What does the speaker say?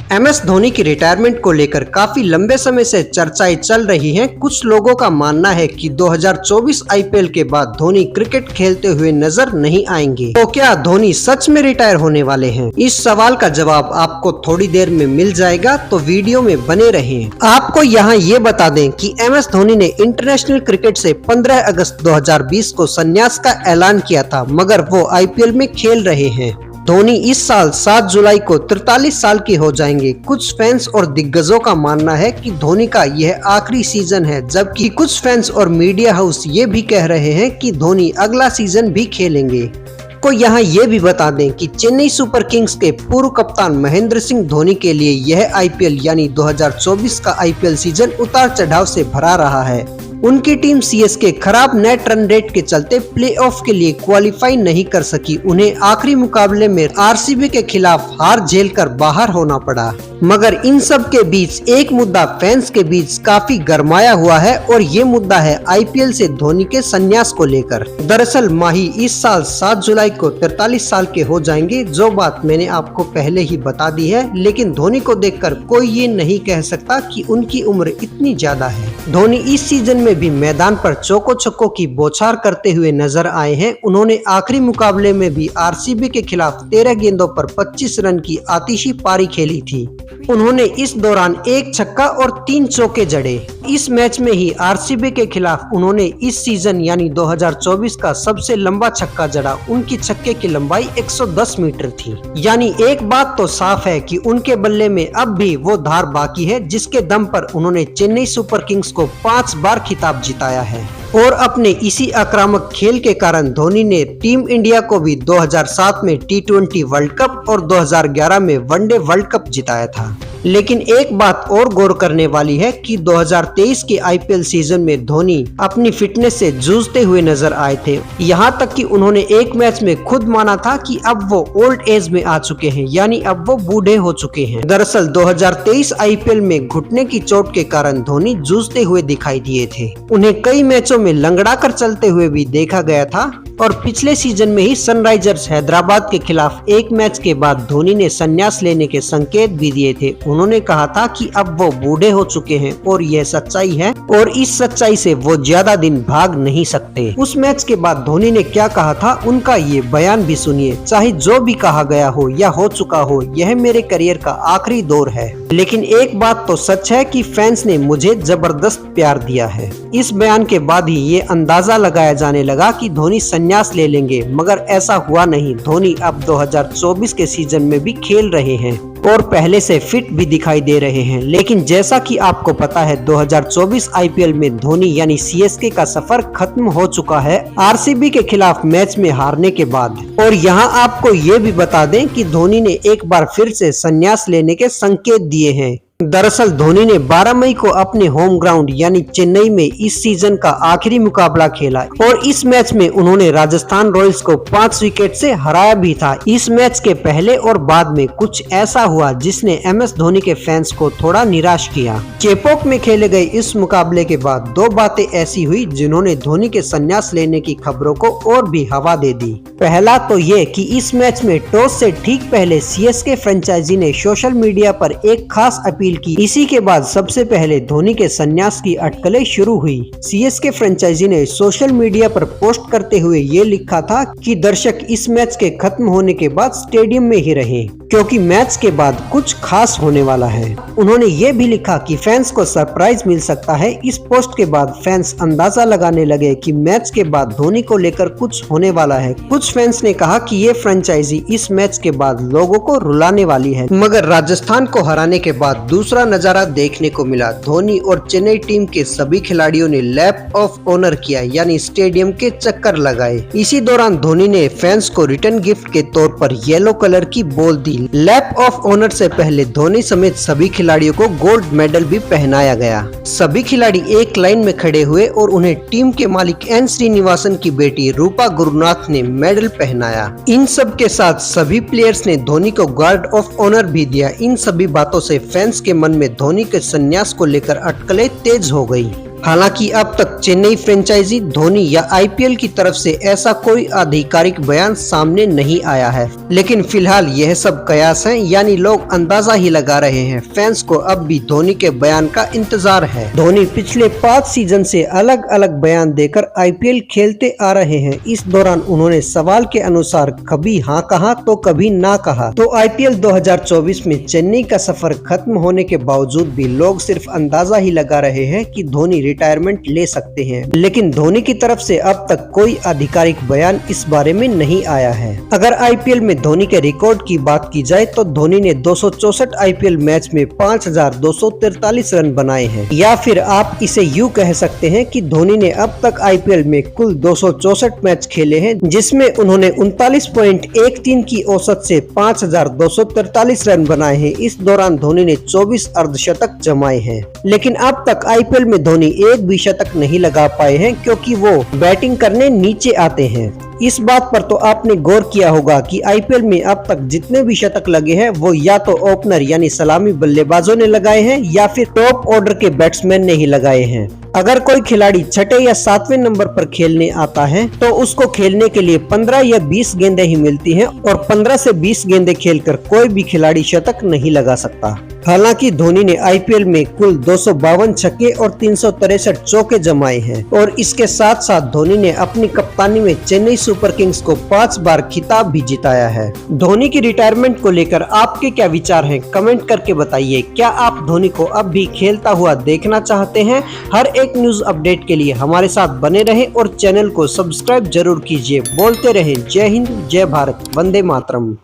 MS Dhoni की retirement को लेकर काफी लंबे समय से चर्चाएं चल रही हैं। कुछ लोगों का मानना है कि 2024 IPL के बाद धोनी क्रिकेट खेलते हुए नजर नहीं आएंगे। तो क्या धोनी सच में रिटायर होने वाले हैं? इस सवाल का जवाब आपको थोड़ी देर में मिल जाएगा, तो वीडियो में बने रहें। आपको यहाँ ये बता दें कि MS धोनी ने इंटरनेशनल क्रिकेट से 15 अगस्त 2020 को संन्यास का ऐलान किया था, मगर वो IPL में खेल रहे हैं। धोनी इस साल 7 जुलाई को 43 साल के हो जाएंगे। कुछ फैंस और दिग्गजों का मानना है कि धोनी का यह आखिरी सीजन है, जबकि कुछ फैंस और मीडिया हाउस ये भी कह रहे हैं कि धोनी अगला सीजन भी खेलेंगे। को यहाँ ये भी बता दें कि चेन्नई सुपर किंग्स के पूर्व कप्तान महेंद्र सिंह धोनी के लिए यह IPL यानी 2024 का IPL सीजन उतार चढ़ाव से भरा रहा है। उनकी टीम CSK खराब नेट रन रेट के चलते प्लेऑफ के लिए क्वालिफाई नहीं कर सकी। उन्हें आखिरी मुकाबले में RCB के खिलाफ हार झेलकर बाहर होना पड़ा। मगर इन सब के बीच एक मुद्दा फैंस के बीच काफी गरमाया हुआ है, और ये मुद्दा है IPL से धोनी के संन्यास को लेकर। दरअसल माही इस साल 7 जुलाई को 43 साल के हो जाएंगे, जो बात मैंने आपको पहले ही बता दी है। लेकिन धोनी को देखकर कोई ये नहीं कह सकता कि उनकी उम्र इतनी ज्यादा है। धोनी इस सीजन में भी मैदान पर चौको छक्कों की बौछार करते हुए नजर आए हैं। उन्होंने आखिरी मुकाबले में भी RCB के खिलाफ 13 गेंदों पर 25 रन की आतिशी पारी खेली थी। उन्होंने इस दौरान 1 छक्का और 3 चौके जड़े। इस मैच में ही RCB के खिलाफ उन्होंने इस सीजन यानी 2024 का सबसे लंबा छक्का जड़ा। उनकी छक्के की लंबाई 110 मीटर थी। यानी एक बात तो साफ है कि उनके बल्ले में अब भी वो धार बाकी है, जिसके दम पर उन्होंने चेन्नई सुपर किंग्स को 5 बार खिताब जिताया है। और अपने इसी आक्रामक खेल के कारण धोनी ने टीम इंडिया को भी 2007 में T20 वर्ल्ड कप और 2011 में वनडे वर्ल्ड कप जिताया था। लेकिन एक बात और गौर करने वाली है कि 2023 के IPL सीजन में धोनी अपनी फिटनेस से जूझते हुए नजर आए थे। यहाँ तक कि उन्होंने एक मैच में खुद माना था कि अब वो ओल्ड एज में आ चुके हैं, यानी अब वो बूढ़े हो चुके हैं। दरअसल 2023 IPL में घुटने की चोट के कारण धोनी जूझते हुए दिखाई दिए थे। उन्हें कई मैचों में लंगड़ा कर चलते हुए भी देखा गया था, और पिछले सीजन में ही सनराइजर्स हैदराबाद के खिलाफ एक मैच के बाद धोनी ने संन्यास लेने के संकेत भी दिए थे। उन्होंने कहा था कि अब वो बूढ़े हो चुके हैं, और यह सच्चाई है, और इस सच्चाई से वो ज्यादा दिन भाग नहीं सकते। उस मैच के बाद धोनी ने क्या कहा था, उनका ये बयान भी सुनिए। चाहे जो भी कहा गया हो या हो चुका हो, यह मेरे करियर का आखिरी दौर है, लेकिन एक बात तो सच है कि फैंस ने मुझे जबरदस्त प्यार दिया है। इस बयान के बाद ही ये अंदाजा लगाया जाने लगा कि धोनी संन्यास ले लेंगे, मगर ऐसा हुआ नहीं। धोनी अब 2024 के सीजन में भी खेल रहे हैं और पहले से फिट भी दिखाई दे रहे हैं। लेकिन जैसा कि आपको पता है, 2024 IPL में धोनी यानी CSK का सफर खत्म हो चुका है RCB के खिलाफ मैच में हारने के बाद। और यहाँ आपको ये भी बता दें कि धोनी ने एक बार फिर से संन्यास लेने के संकेत दिए हैं। दरअसल धोनी ने 12 मई को अपने होम ग्राउंड यानी चेन्नई में इस सीजन का आखिरी मुकाबला खेला, और इस मैच में उन्होंने राजस्थान रॉयल्स को 5 विकेट से हराया भी था। इस मैच के पहले और बाद में कुछ ऐसा हुआ जिसने MS धोनी के फैंस को थोड़ा निराश किया। चेपॉक में खेले गए इस मुकाबले के बाद 2 बातें ऐसी हुई जिन्होंने धोनी के संन्यास लेने की खबरों को और भी हवा दे दी। पहला तो ये कि इस मैच में टॉस से ठीक पहले CSK फ्रेंचाइजी ने सोशल मीडिया पर एक खास अपील की। इसी के बाद सबसे पहले धोनी के संन्यास की अटकलें शुरू हुई। CSK फ्रेंचाइजी ने सोशल मीडिया पर पोस्ट करते हुए ये लिखा था कि दर्शक इस मैच के खत्म होने के बाद स्टेडियम में ही रहें, क्योंकि मैच के बाद कुछ खास होने वाला है। उन्होंने ये भी लिखा कि फैंस को सरप्राइज मिल सकता है। इस पोस्ट के बाद फैंस अंदाजा लगाने लगे कि मैच के बाद धोनी को लेकर कुछ होने वाला है। कुछ फैंस ने कहा कि ये फ्रेंचाइजी इस मैच के बाद लोगों को रुलाने वाली है। मगर राजस्थान को हराने के बाद दूसरा नजारा देखने को मिला। धोनी और चेन्नई टीम के सभी खिलाड़ियों ने लैप ऑफ ऑनर किया, यानी स्टेडियम के चक्कर लगाए। इसी दौरान धोनी ने फैंस को रिटर्न गिफ्ट के तौर पर येलो कलर की बॉल दी। लैप ऑफ ऑनर से पहले धोनी समेत सभी खिलाड़ियों को गोल्ड मेडल भी पहनाया गया। सभी खिलाड़ी एक लाइन में खड़े हुए और उन्हें टीम के मालिक एन श्रीनिवासन की बेटी रूपा गुरुनाथ ने मेडल पहनाया। इन सब के साथ सभी प्लेयर्स ने धोनी को गार्ड ऑफ ऑनर भी दिया। इन सभी बातों से फैंस के मन में धोनी के संन्यास को लेकर अटकलें तेज हो गई। हालांकि अब तक चेन्नई फ्रेंचाइजी, धोनी या आईपीएल की तरफ से ऐसा कोई आधिकारिक बयान सामने नहीं आया है, लेकिन फिलहाल यह सब कयास हैं, यानी लोग अंदाजा ही लगा रहे हैं। फैंस को अब भी धोनी के बयान का इंतजार है। धोनी पिछले 5 सीजन से अलग अलग बयान देकर आईपीएल खेलते आ रहे हैं। इस दौरान उन्होंने सवाल के अनुसार कभी हाँ कहा तो कभी ना कहा। तो आईपीएल 2024 में चेन्नई का सफर खत्म होने के बावजूद भी लोग सिर्फ अंदाजा ही लगा रहे हैं कि धोनी रिटायरमेंट ले सकते हैं, लेकिन धोनी की तरफ से अब तक कोई आधिकारिक बयान इस बारे में नहीं आया है। अगर आईपीएल में धोनी के रिकॉर्ड की बात की जाए तो धोनी ने 264 आईपीएल मैच में 5243 रन बनाए हैं, या फिर आप इसे यूं कह सकते हैं कि धोनी ने अब तक आईपीएल में कुल 264 मैच खेले हैं, जिसमें उन्होंने 39.13 की औसत से 5243 रन बनाए हैं। इस दौरान धोनी ने 24 अर्धशतक जमाए हैं, लेकिन अब तक आईपीएल में धोनी एक भी शतक नहीं लगा पाए हैं, क्योंकि वो बैटिंग करने नीचे आते हैं। इस बात पर तो आपने गौर किया होगा कि आईपीएल में अब तक जितने भी शतक लगे हैं वो या तो ओपनर यानी सलामी बल्लेबाजों ने लगाए हैं या फिर टॉप ऑर्डर के बैट्समैन ने ही लगाए हैं। अगर कोई खिलाड़ी छठे या 7वें नंबर पर खेलने आता है तो उसको खेलने के लिए 15 या 20 गेंदें ही मिलती हैं, और 15 से 20 गेंदें खेलकर कोई भी खिलाड़ी शतक नहीं लगा सकता। हालांकि धोनी ने आईपीएल में कुल 252 छक्के और 363 चौके जमाए हैं, और इसके साथ साथ धोनी ने अपनी कप्तानी में चेन्नई सुपर किंग्स को 5 बार खिताब भी जिताया है। धोनी की रिटायरमेंट को लेकर आपके क्या विचार हैं? कमेंट करके बताइए। क्या आप धोनी को अब भी खेलता हुआ देखना चाहते हैं? हर एक न्यूज अपडेट के लिए हमारे साथ बने रहें और चैनल को सब्सक्राइब जरूर कीजिए। बोलते रहें जय हिंद, जय भारत, वंदे मातरम।